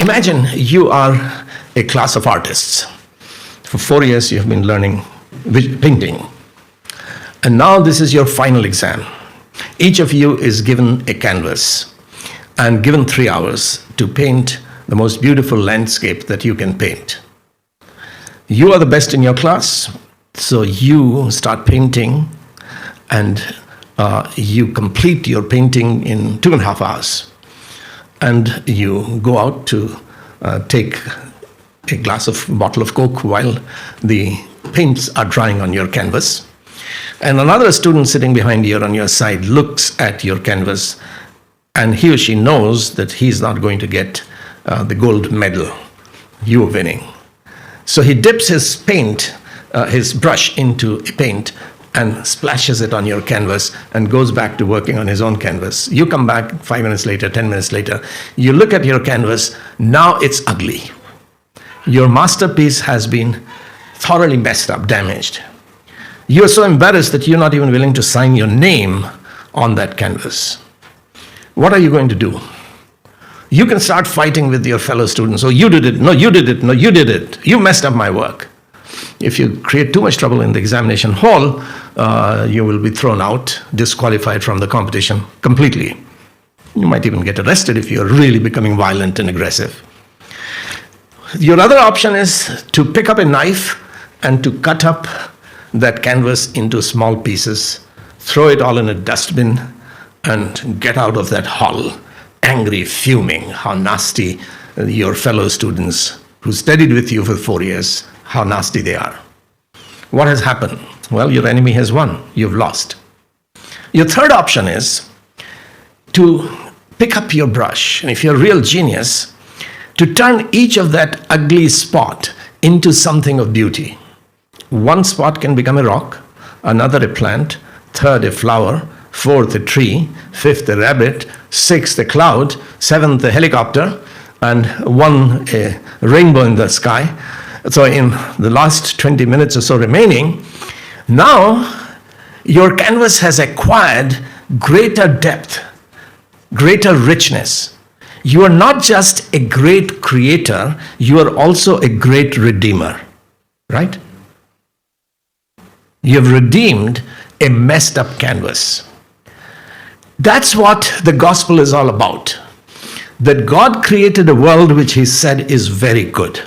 Imagine you are a class of artists. For 4 years you have been learning painting. And now this is your final exam. Each of you is given a canvas and given 3 hours to paint the most beautiful landscape that you can paint. You are the best in your class, so you start painting and you complete your painting in 2.5 hours. And you go out to take a bottle of Coke while the paints are drying on your canvas. And another student sitting behind you on your side looks at your canvas, and he or she knows that he's not going to get the gold medal. You are winning. So he dips his brush into a paint and splashes it on your canvas and goes back to working on his own canvas. You come back 5 minutes later, 10 minutes later, you look at your canvas, now it's ugly. Your masterpiece has been thoroughly messed up, damaged. You're so embarrassed that you're not even willing to sign your name on that canvas. What are you going to do? You can start fighting with your fellow students. Oh, you did it. No, you did it. No, you did it. You messed up my work. If you create too much trouble in the examination hall, you will be thrown out, disqualified from the competition completely. You might even get arrested if you're really becoming violent and aggressive. Your other option is to pick up a knife and to cut up that canvas into small pieces, throw it all in a dustbin, and get out of that hall, angry, fuming, how nasty your fellow students who studied with you for 4 years, how nasty they are. What has happened? Well, your enemy has won. You've lost. Your third option is to pick up your brush, and if you're a real genius, to turn each of that ugly spot into something of beauty. One spot can become a rock, another a plant, third a flower, fourth a tree, fifth a rabbit, sixth a cloud, seventh a helicopter, and one a rainbow in the sky. So in the last 20 minutes or so remaining, now your canvas has acquired greater depth, greater richness. You are not just a great creator, you are also a great redeemer, right? You have redeemed a messed up canvas. That's what the gospel is all about. That God created a world which he said is very good.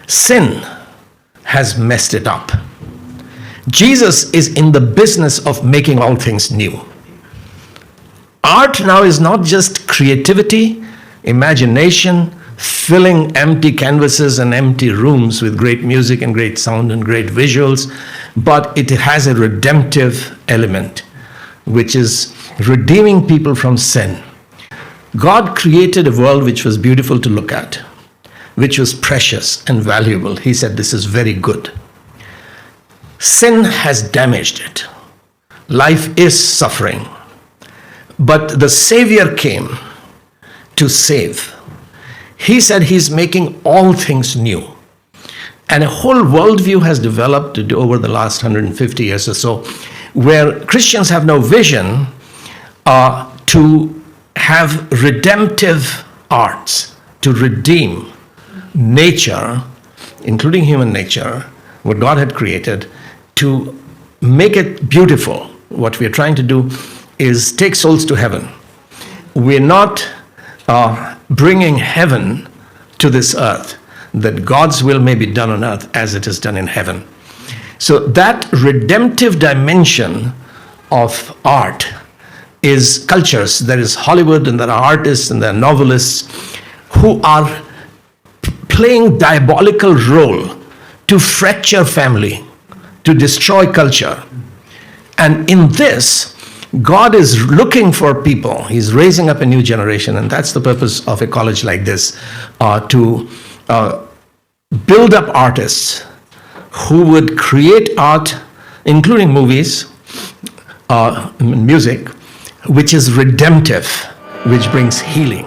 Sin has messed it up. Jesus is in the business of making all things new. Art now is not just creativity, imagination, filling empty canvases and empty rooms with great music and great sound and great visuals, but it has a redemptive element, which is redeeming people from sin. God created a world which was beautiful to look at, which was precious and valuable. He said, this is very good. Sin has damaged it. Life is suffering. But the Savior came to save. He said he's making all things new. And a whole worldview has developed over the last 150 years or so, where Christians have no vision to have redemptive arts, to redeem nature, including human nature, what God had created, to make it beautiful. What we are trying to do is take souls to heaven. We're not bringing heaven to this earth, that God's will may be done on earth as it is done in heaven. So that redemptive dimension of art is cultures. There is Hollywood, and there are artists, and there are novelists who are playing diabolical role to fracture family, to destroy culture. And in this, God is looking for people. He's raising up a new generation, and that's the purpose of a college like this, to build up artists who would create art, including movies, music, which is redemptive, which brings healing.